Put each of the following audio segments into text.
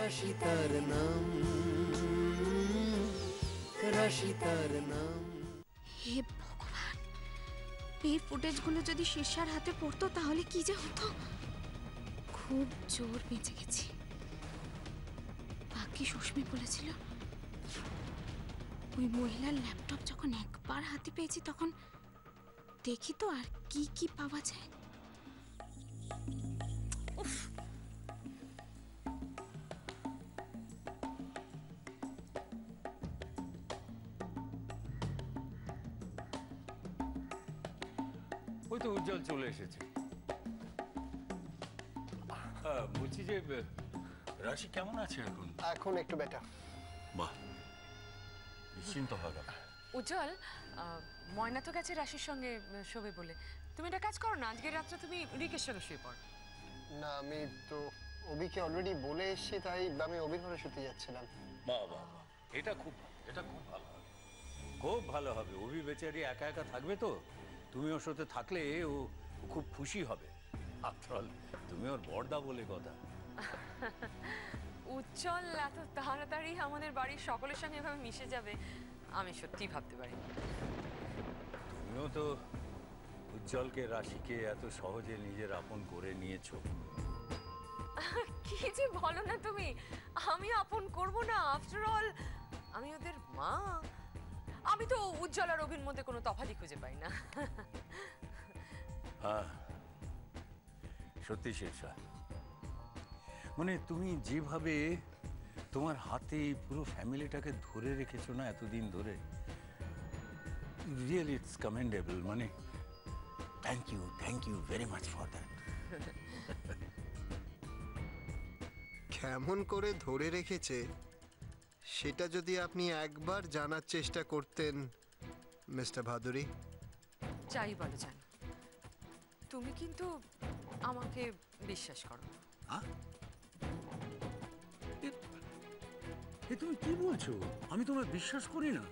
রাশিতার নাম, রাশিতার নাম। হে ভগবান, এই ফুটেজগুলো যদি শীর্ষার হাতে পড়তো তাহলে কি যে হতো। খুব জোর বেঁচে গেছি। বাকি সুস্মি বলেছিল ওই মহিলার ল্যাপটপ যখন একবার হাতে পেয়েছি তখন দেখি তো আর কি কি পাওয়া যায়। উফ, ওই তো উজ্জ্বল চলে এসেছে। বলছি যে রাশি কেমন আছে এখন? এখন একটু বেটার। বাহ, নিশ্চিন্ত হয়ে গেল। উজ্জ্বল, ময়না তো গেছে রাশির সঙ্গে শোবে বলে। তুমি একটা কাজ করো না, আজকের রাত্রে তুমি রিকের সঙ্গে শুয়ে পড়ো। না, আমি তো অভিকে অলরেডি বলে এসেছি, তাই আমি অভির ঘরে শুতে যাচ্ছিলাম। বাহ বাহ বাহ, এটা খুব ভালো হবে, খুব ভালো হবে। অভি বেচারি একা একা থাকবে তো, তুমি ওর সাথে থাকলে ও খুব খুশি হবে। আফটার অল তুমি ওর বড়দা বলে কথা। উজ্জ্বল এত তাড়াতাড়ি আমাদের বাড়ির সকলের সঙ্গে এভাবে মিশে যাবে আমি সত্যি ভাবতে পারি। তুমিও তো উজ্জ্বলকে রাশিকে এত সহজে নিজের আপন করে নিয়েছো। কি যে বলো না তুমি, আমি আপন করব না? আফটার অল আমি ওদের মা। আমি তো উজ্জ্বল আর অভির মধ্যে কোনো তফাৎই খুঁজে পাই না। হ্যাঁ সত্যি শেষা, মানে তুমি যেভাবে তোমার হাতে পুরো ফ্যামিলিটাকে ধরে রেখেছো না এতদিন ধরে, রিয়েলি ইটস কমেন্ডেবল। মানে thank you very much for that. কেমন করে ধরে রেখেছে সেটা যদি আপনি একবার জানার চেষ্টা করতেন মিস্টার ভাদুরী। যাই বলো জান, তুমি কিন্তু আমাকে বিশ্বাস করো। এ তুমি কি বলছো? আমি তোমায় বিশ্বাস করি না।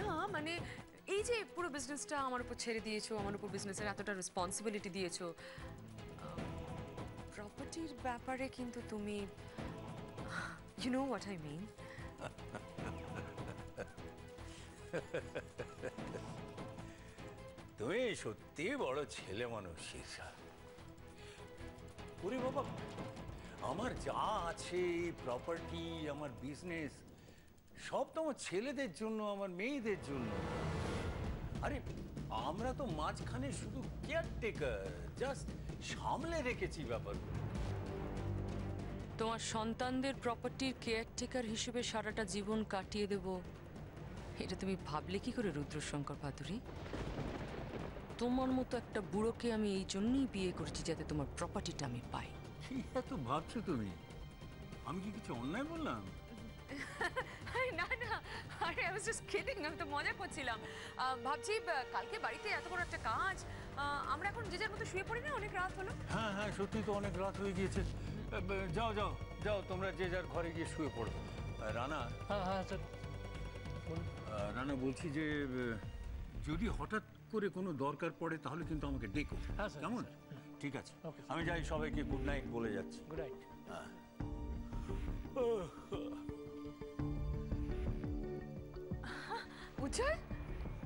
না মানে এই যে পুরো বিজনেসটা আমার উপর ছেড়ে দিয়েছো, আমার উপর বিজনেসের এতটা রেসপন্সিবিলিটি দিয়েছো, প্রপার্টির ব্যাপারে কিন্তু তুমি you know what I mean. তুমি সত্যি বড় ছেলে মানুষ শীর্ষা। ওরে বাবা, আমার যা আছে প্রপার্টি, আমার বিজনেস সব তো আমার ছেলেদের জন্য, আমার মেয়েদের জন্য। আরে আমরা তো মাঝখানে শুধু কেয়ারটেকার, জাস্ট সামলে রেখেছি ব্যাপারগুলো। তোমার সন্তানদের প্রপার্টির কেয়ারটেকার হিসেবে সারাটা জীবন কাটিয়ে দেব, এটা তুমি ভাবলে কি করে রুদ্রশঙ্কর ভাদুরী? তোমার মতো একটা বুড়োকে আমি এই জন্যই বিয়ে করেছি যাতে তোমার প্রপার্টিটা আমি পাই। কি এত ভাবছো তুমি? আমি কি কিছু অন্যায় বললাম? না না, আরে আই ওয়াজ জাস্ট কিডিং, আমি তো মজা করছিলাম। ভাবছি কালকে বাড়িতে এত বড় একটা কাজ, আমরা এখন যে যার মতো শুয়ে পড়ি না? অনেক রাত হলো। হ্যাঁ হ্যাঁ সত্যি তো অনেক রাত হয়ে গিয়েছে। যাও যাও যাও, তোমরা যে যার ঘরে গিয়ে শুয়ে পড়ো। রানা, হ্যাঁ হ্যাঁ স্যার রানা বলছি যে যদি হঠাৎ করে কোনো দরকার পড়ে তাহলে কিন্তু আমাকে ডেকো। হ্যাঁ স্যার, কেমন? ঠিক আছে, আমি যাই, সবাইকে গুড নাইট বলে যাচ্ছি। Good night. উজ্জ্বল,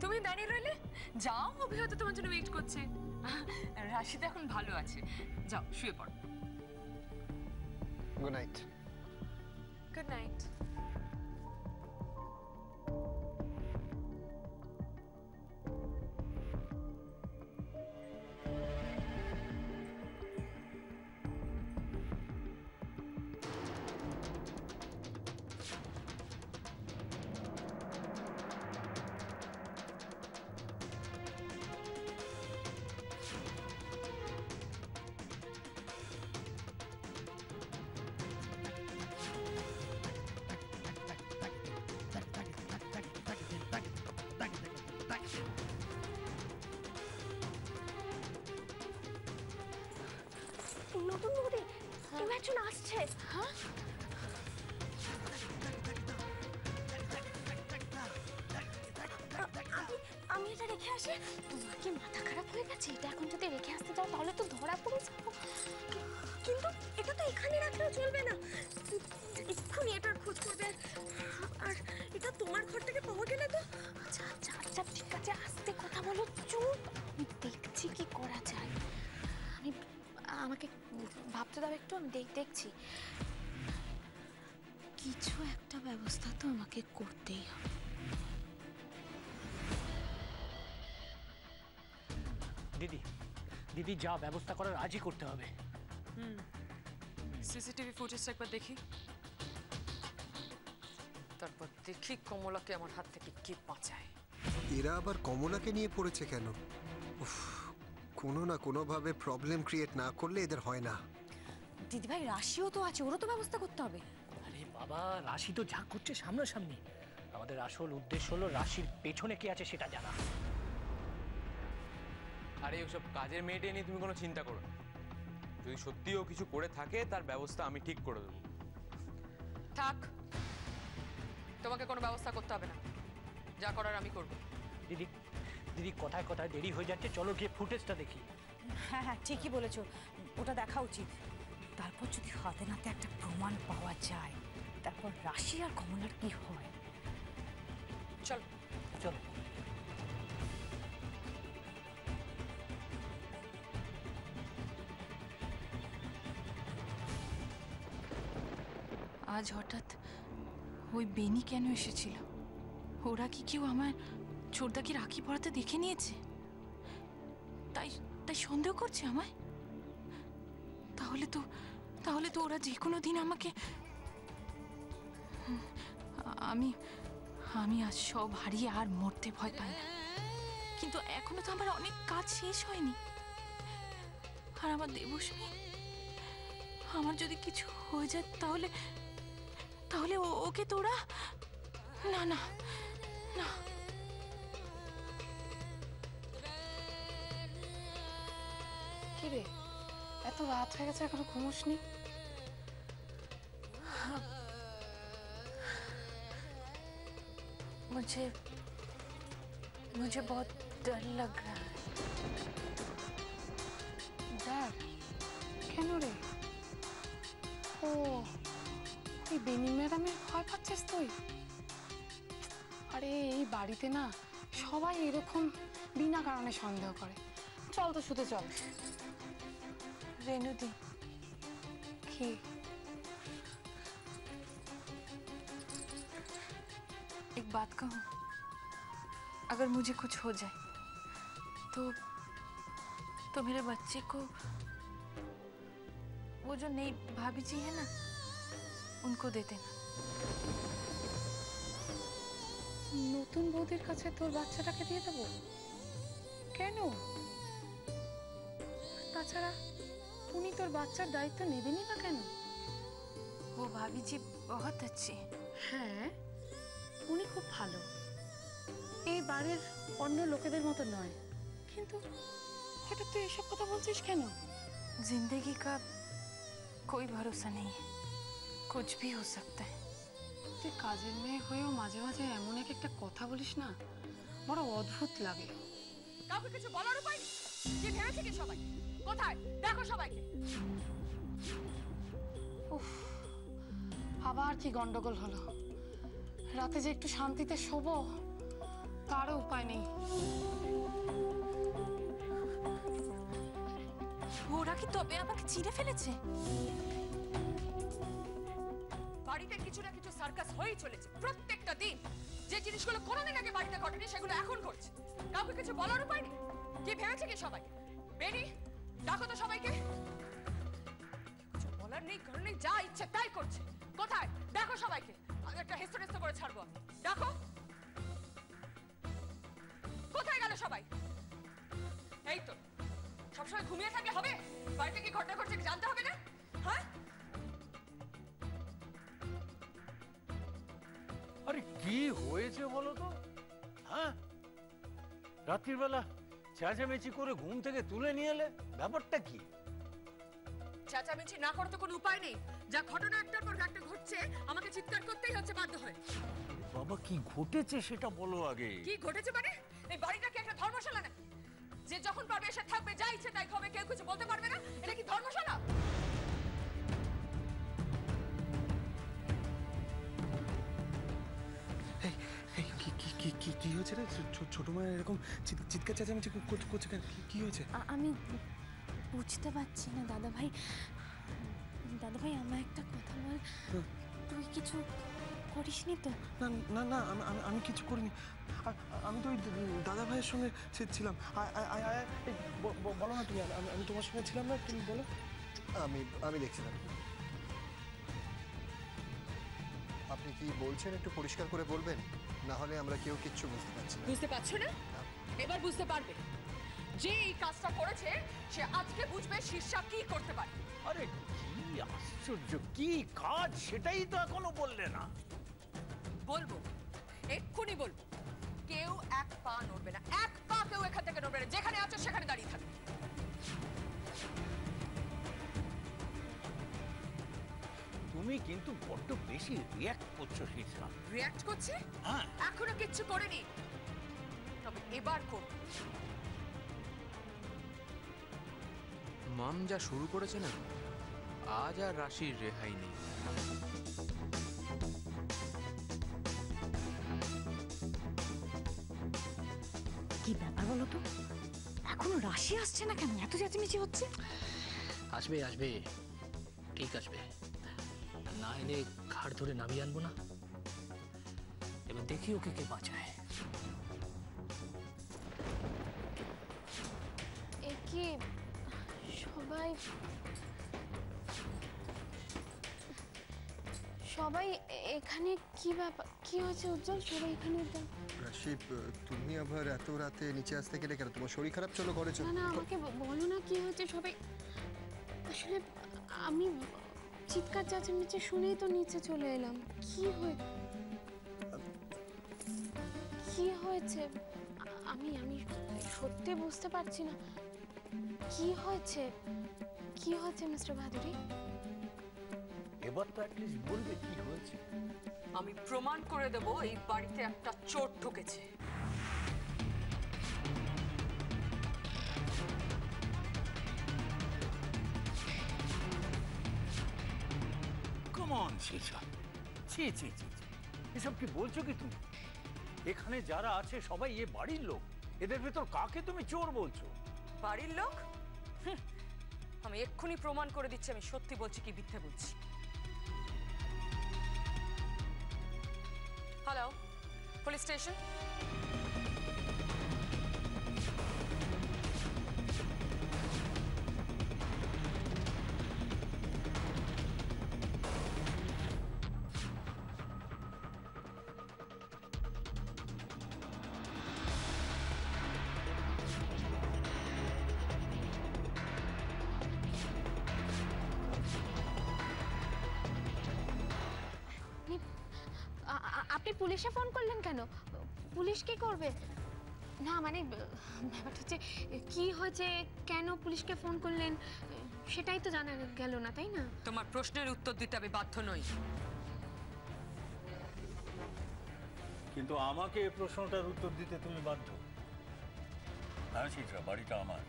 তুমি দাঁড়িয়ে রইলে? যাও, অভি হয়তো তোমার জন্য ওয়েট করছে। রাশিদা এখন ভালো আছে, যাও শুয়ে পড়ো। Good night. Good night. নতুন বৌদি, কেউ একজন আসছে। হ্যাঁ, আমি এটা রেখে আসি। তোমার কি মাথা খারাপ হয়ে গেছে? এটা এখন যদি রেখে আসতে যাও তাহলে তো ধরা পড়ে যাবো। কিন্তু এটা তো এখানে রাখলেও চলবে না, আমি দেখছি কিছু একটা ব্যবস্থা তো আমাকে করতেই হবে। দিদি দিদি যা ব্যবস্থা করার আজই করতে হবে। সিসিটিভি ফুটেজটা একবার দেখি, তারপর দেখি কমলাকে আমার হাত থেকে কে বাঁচায়। এরা আবার কমলাকে নিয়ে পড়েছে কেন? উফ, কোনো না কোনোভাবে প্রবলেম ক্রিয়েট না করলে এদের হয় না। দিদিভাই রাশিও তো আছে, ওরও তো ব্যবস্থা করতে হবে। আরে বাবা, রাশি তো যা করছে সামনাসামনি। আমাদের আসল উদ্দেশ্য হলো রাশির পেছনে কে আছে সেটা জানা। আরে ওসব কাজের মেয়েটে নিয়ে তুমি কোনো চিন্তা করো না। যদি সত্যিও কিছু করে থাকে তার ব্যবস্থা আমি ঠিক করে দেবো। থাক, তোমাকে কোনো ব্যবস্থা করতে হবে না, যা করার আমি করব। দিদি দিদি কথায় কথায় দেরি হয়ে যাচ্ছে, চলো গিয়ে ফুটেজটা দেখি। হ্যাঁ হ্যাঁ ঠিকই বলেছো, ওটা দেখা উচিত। তারপর যদি হাতে নাতে একটা প্রমাণ পাওয়া যায়, তারপর রাশি আর কমলার কি হয়। চলো চলো। আজ হঠাৎ ওই বেনি কেন এসেছিল? ওরা কি কেউ আমার ছোটদাকে রাখি পরাতে দেখে নিয়েছে, তাই তাই সন্দেহ করছে আমায়? তাহলে তো ওরা যে কোনো দিন আমাকে... আমি আমি আজ সব হারিয়ে আর মরতে ভয় পাই না, কিন্তু এখনো তো আমার অনেক কাজ শেষ হয়নি। আর আমার দেবস্মী, আমার যদি কিছু হয়ে যায় তাহলে তাহলে ওকে তোরা... না না না। কি রে, এত রাত হয়ে গেছে এখনো ঘুমোসনি? मुझे बहुत डर लग रहा है। ডর? কেন রে? ও, এই বেনি ম্যাডামের ভয় পাচ্ছিস তুই? আরে এই বাড়িতে না সবাই এরকম বিনা কারণে সন্দেহ করে। চল তো শুতে চল। रेणु दी, কি? एक बात कहूँ, अगर मुझे कुछ हो जाए तो मेरे बच्चे को वो जो नई भाभी जी है ना, उनको दे देना। নতুন বৌদির কাছে তোর বাচ্চাটাকে দিয়ে দেবো? কেন? তাছাড়া উনি তোর বাচ্চার দায়িত্ব নেবেনই বা কেন? वो भाभी जी बहुत अच्छी है। হ্যাঁ, উনি খুব ভালো, এই বাড়ির অন্য লোকেদের মতো নয়। কিন্তু হঠাৎ তুই এসব কথা বলছিস কেন? जिंदगी का कोई भरोसा नहीं है, कुछ भी हो सकता है। তুই কাজের মেয়ে হয়েও মাঝে মাঝে এমন একটা কথা বলিস না, বড় অদ্ভুত লাগে। কাউকে কিছু বলার উপায় নেই? কি ভেবেছে কি সবাই? কোথায়? দেখো সবাইকে। উফ, আবার কি গন্ডগোল হলো? রাতে যে একটু শান্তিতে শোবো তারও উপায় নেই। ওরা কি তবে আমাকে চিনে ফেলেছে? বাড়িতে কিছু না কিছু সার্কাস হয়েই চলেছে প্রত্যেকটা দিন। যে জিনিসগুলো কোনোদিন আগে বাড়িতে ঘটেনি সেগুলো এখন ঘটছে। কাউকে কিছু বলার উপায় নেই? কি ভেবেছে কি সবাই? বেনি, ডাকো তো সবাইকে। কিছু বলার নেই, কারণ নেই, যা ইচ্ছে তাই করছে। কোথায়? দেখো সবাইকে। আমি একটা হেস্ত করে ছাড়বো আমি। ডাকো। কোথায় গেল সবাই? এই তো, সবসময় ঘুমিয়ে থাকলে হবে? বাড়িতে কি ঘটনা ঘটছে জানতে হবে না? হ্যাঁ, আরে কি হয়েছে বলো তো? হ্যাঁ, রাত্রির বেলা চেঁচামেচি করে ঘুম থেকে তুলে নিয়ে এলে, ব্যাপারটা কি? চেঁচামেচি না করতে কোনো উপায় নেই। যা ঘটনা একটার পর একটা ঘটছে, আমাকে চিৎকার করতেই হচ্ছে বাধ্য হয়ে। বাবা, কি ঘটেছে সেটা বলো আগে। কি ঘটেছে মানে? এই বাড়িটা কি একটা ধর্মশালা নাকি? যে যখন পারবে এসে থাকবে, যা ইচ্ছে তাই খাবে, কেউ কিছু বলতে পারবে না? এটা কি ধর্মশালা? কি হয়েছে রে? ছোট মায়ের এরকম চিৎকার চেঁচামেচি করছে কেন? কি হয়েছে? আমি বুঝতে পারছি না দাদা ভাই, ভাই আমার একটা কথা বল, তুই কিছু করিসনি তো? না না না, আমি কিছু করিনি। আমি তো ওই দাদা ভাইয়ের সঙ্গে ছিলাম। বলো না তুমি, আমি তোমার সঙ্গে ছিলাম না, তুমি বলো। আমি দেখছিলাম। আপনি কি বলছেন একটু পরিষ্কার করে বলবেন, না হলে আমরা কেউ কিচ্ছু বুঝতে পারছি না। বুঝতে পারছো না? এবার বুঝতে পারবে। যে এই কাজটা করেছে সে আজকে বুঝবে শীর্ষা কি করতে পারে। আরে কি আশ্চর্য, কি কাজ সেটাই তো এখনো বললে না। বলবো, এক্ষুনি বলবো। কেউ এক পা নড়বে না, এক পা কেউ এখান থেকে নড়বে না। যেখানে আছো সেখানে দাঁড়িয়ে থাকবে। তুমি কিন্তু বড্ড বেশি রিয়াক্ট করছো শীর্ষা। রিয়াক্ট করছে? হ্যাঁ। এখনো কিচ্ছু করেনি, তবে এবার করব। মাম যা শুরু করেছে না, আজ আর রাশির রেহাই নেই। কি ব্যাপার বলো তো, এখনো রাশি আসছে না কেন? এত চেঁচামেচি হচ্ছে। আসবে আসবে, ঠিক আসবে। না এলে ঘাড় ধরে নামিয়ে আনবো না। এবার দেখি ওকে কে বাঁচায়। কি সবাই সবাই এখানে? কি ব্যাপার, কি হয়েছে উজ্জ্বল? সবাই এখানে? রাশি, তুমি আবার এত রাতে নিচে আসতে গেলে কেন? তোমার শরীর খারাপ? চলো ঘরে চলো। না না, আমাকে বলো না কি হয়েছে। সবাই আসলে আমি চিৎকার চেঁচামেচি শুনেই তো নিচে চলে এলাম। কি হয়েছে? আমি সত্যি বুঝতে পারছি না কি হয়েছে। কি হয়েছে মিস্টার ভাদুরী? এবার তো অ্যাটলিস্ট বলবে কি হয়েছে। আমি প্রমাণ করে দেব এই বাড়িতে একটা চোর ঢুকেছে। কাম অন শীর্ষা, ছি ছি ছি ছি, এসব কি বলছো কি তুমি? এখানে যারা আছে সবাই এ বাড়ির লোক। এদের ভেতর কাকে তুমি চোর বলছো? বাড়ির লোক? আমি এক্ষুনি প্রমাণ করে দিচ্ছি আমি সত্যি বলছি কি মিথ্যে বলছি। Hello, police station. আপনি পুলিশে ফোন করলেন কেন? পুলিশ কি করবে? না মানে ব্যাপারটা হচ্ছে কি হয়েছে, কেন পুলিশকে ফোন করলেন সেটাই তো জানা গেল না, তাই না? তোমার প্রশ্নের উত্তর দিতে আমি বাধ্য নই। কিন্তু আমাকে এই প্রশ্নটার উত্তর দিতে তুমি বাধ্য। হ্যাঁ শীর্ষা, বাড়িটা আমার,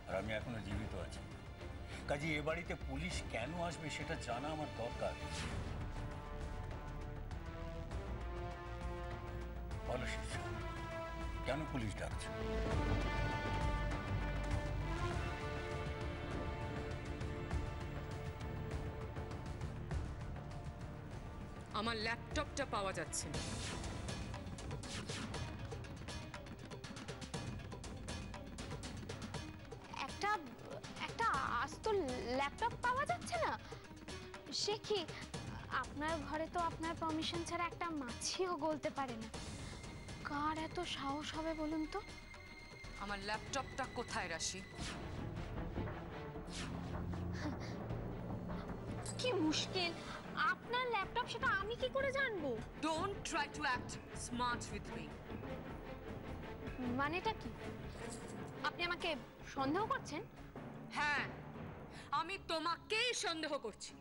আর আমি এখনো জীবিত আছি। কাজে এ বাড়িতে পুলিশ কেন আসবে সেটা জানা আমার দরকার। বলো শীর্ষা, কেন পুলিশ ডাকছে? আমার ল্যাপটপটা পাওয়া যাচ্ছে না। একটা আস্ত ল্যাপটপ পাওয়া যাচ্ছে না? সে কি? আপনার ঘরে তো আপনার পারমিশন ছাড়া একটা মাছিও গলতে পারে না। কার এত সাহস হবে বলুন তো? আমার ল্যাপটপটা কোথায় রাশি? কি মুশকিল, আপনার ল্যাপটপ সেটা আমি কি করে জানবো? Don't try to act smart with me. মানেটা কি? আপনি আমাকে সন্দেহ করছেন? হ্যাঁ, আমি তোমাকেই সন্দেহ করছি।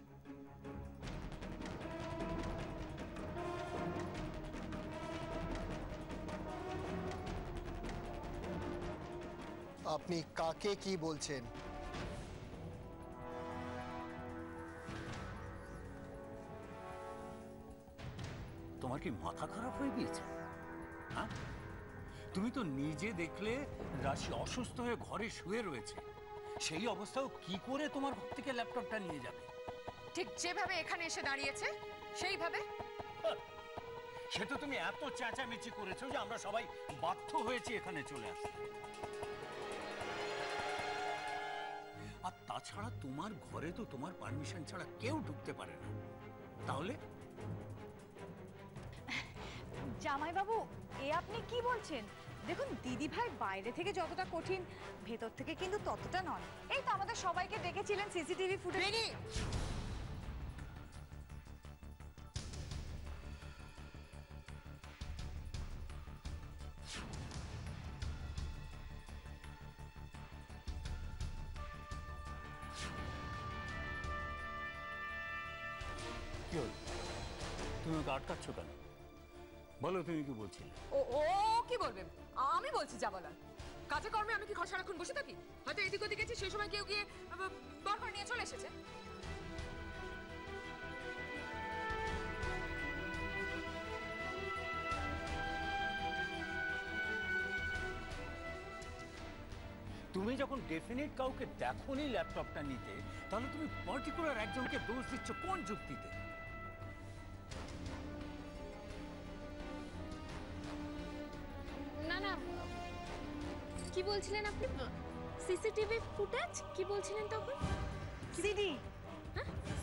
আপনি কাকে কি বলছেন? তোমার কি মাথা খারাপ হয়ে গিয়েছে? হ্যাঁ, তুমি তো নিজে দেখলে রাশি অসুস্থ হয়ে ঘরে শুয়ে রয়েছে। সেই অবস্থাও কি করে তোমার হাত থেকে ল্যাপটপটা নিয়ে যাবে? ঠিক যেভাবে এখানে এসে দাঁড়িয়েছে সেইভাবে। সে তো তুমি এত চেঁচামেচি করেছো যে আমরা সবাই বাধ্য হয়েছি এখানে চলে আসতে। আর তাছাড়া তোমার ঘরে তো তোমার পারমিশন ছাড়া কেউ ঢুকতে পারে না। তাহলে জামাইবাবু, এ আপনি কি বলছেন? দেখুন, দিদি ভাই বাইরে থেকে যতটা কঠিন, ভেতর থেকে কিন্তু ততটা নয়। এই তো আমাদের সবাইকে ডেকেছিলেন সিসিটিভি ফুটেজ। কি হলো? তুমি ওকে আটকাচ্ছ কেন? বলো তুমি কি বলছিলে? ও ও কি বলবে? আমি বলছি যা বলার। কাজে কর্মে আমি কি সারাক্ষণ বসে থাকি? হয়তো এদিক ওদিক গেছি, সেই সময় কেউ গিয়ে বার করে নিয়ে চলে এসেছে। তুমি যখন ডেফিনেট কাউকে দেখোনি ল্যাপটপটা নিতে, তাহলে তুমি পার্টিকুলার একজনকে দোষ দিচ্ছ কোন যুক্তিতে? না না, কি বলছিলেন আপনি? সিসিটিভি ফুটেজ কি বলছিলেন তখন? সিডি।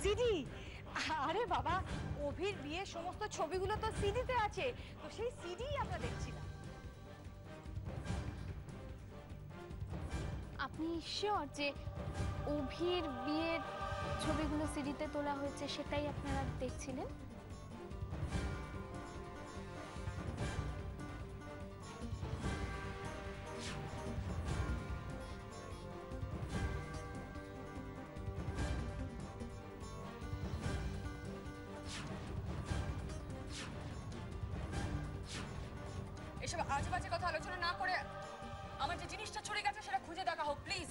সিডি? আরে বাবা, অভির বিয়ের সমস্ত ছবিগুলো তো সিডিতে আছে, তো সেই সিডি আমরা দেখছিলাম। আপনি শিওর যে অভির বিয়ের ছবিগুলো সিডিতে তোলা হয়েছে সেটাই আপনারা দেখছিলেন? এসব আজেবাজে কথা আলোচনা না করে আমার যে জিনিসটা ছড়ে গেছে সেটা খুঁজে দেখা হোক প্লিজ।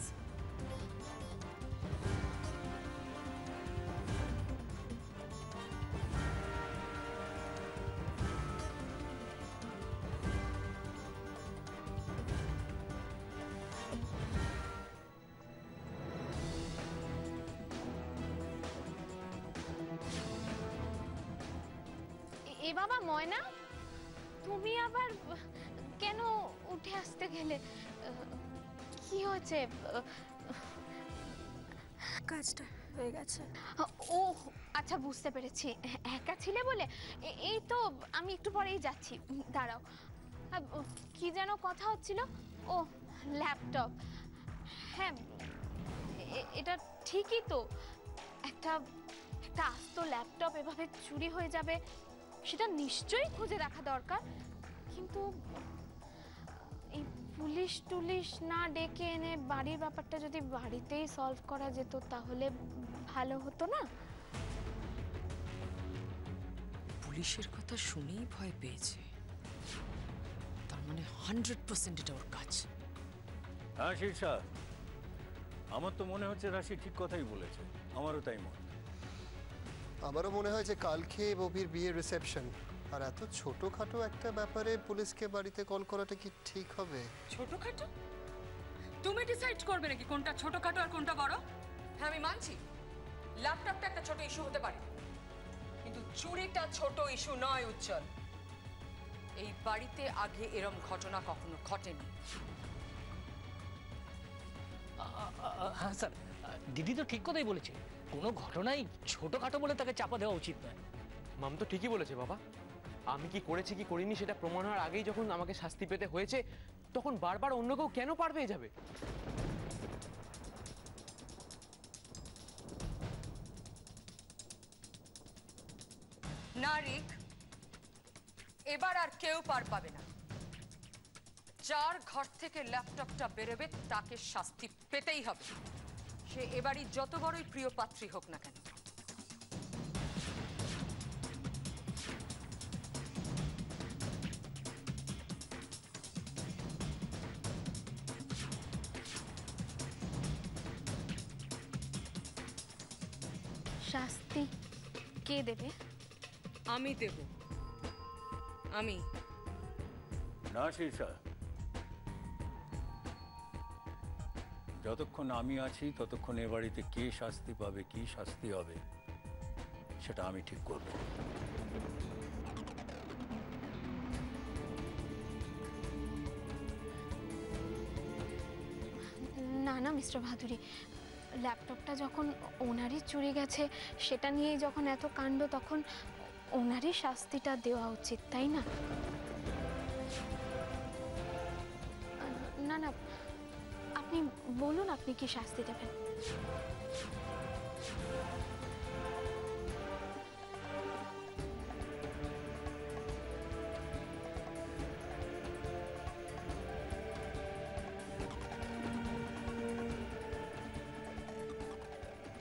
এ বাবা ময়না, তুমি আবার কেন উঠে আসতে গেলে? কি হয়েছে? কাজটা হয়ে গেছে। ও আচ্ছা, বুঝতে পেরেছি, একা ছিলে বলে। এই তো আমি একটু পরেই যাচ্ছি, দাঁড়াও। কি যেন কথা হচ্ছিল? ও ল্যাপটপ। হ্যাঁ, এটা ঠিকই তো। একটা আস্ত ল্যাপটপ এভাবে চুরি হয়ে যাবে, সেটা নিশ্চয়ই খুঁজে দেখা দরকার। কিন্তু এই পুলিশ টুলিশ না ডেকে এনে বাড়ির ব্যাপারটা যদি বাড়িতেই সলভ করা যেত তাহলে ভালো হতো না? পুলিশের কথা শুনেই ভয় পেয়েছে, তার মানে 100% এটা ওর কাজ। হ্যাঁ শীর্ষা, আমার তো মনে হচ্ছে রাশি ঠিক কথাই বলেছে। আমারও তাই মনে। আমারও মনে হয় যে কালকে অভির বিয়ের রিসেপশন, আর এত ছোটখাটো একটা ব্যাপারে পুলিশকে বাড়িতে কল করাটা কি ঠিক হবে? ছোটখাটো? তুমি ডিসাইড করবে নাকি কোনটা ছোটখাটো আর কোনটা বড়? হ্যাঁ আমি মানছি ল্যাপটপটা একটা ছোট ইস্যু হতে পারে, কিন্তু চুরিটা ছোট ইস্যু নয় উজ্জ্বল। এই বাড়িতে আগে এরম ঘটনা কখনো ঘটেনি। হ্যাঁ স্যার, দিদি তো ঠিক কথাই বলেছে। কোনো ঘটনাই ছোটখাটো বলে তাকে চাপা দেওয়া উচিত নয়। মাম তো ঠিকই বলেছে বাবা। আমি কি করেছি কি করিনি সেটা প্রমাণ হওয়ার আগেই যখন আমাকে শাস্তি পেতে হয়েছে, তখন বারবার অন্য কেউ কেন পার পেয়ে যাবে? না রিক, এবার আর কেউ পার পাবে না। যার ঘর থেকে ল্যাপটপটা বেরোবে তাকে শাস্তি পেতেই হবে, সে এবারই যত বড়ই প্রিয় পাত্রী হোক না কেন। শাস্তি কে দেবে? আমি দেব। আমি। না শীর্ষা, যতক্ষণ আমি আছি ততক্ষণ এ বাড়িতে কে শাস্তি পাবে, কি শাস্তি হবে, সেটা আমি ঠিক করব। না না মিস্টার ভাদুরী, ল্যাপটপটা যখন ওনারই চুরি গেছে সেটা নিয়েই যখন এত কাণ্ড, তখন ওনারই শাস্তিটা দেওয়া উচিত, তাই না? না না, আপনি বলুন আপনি কি শাস্তি দেবেন।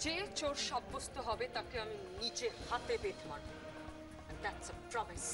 যে চোর সাব্যস্ত হবে তাকে আমি নিজে হাতে বেঁধে মারব। That's a promise.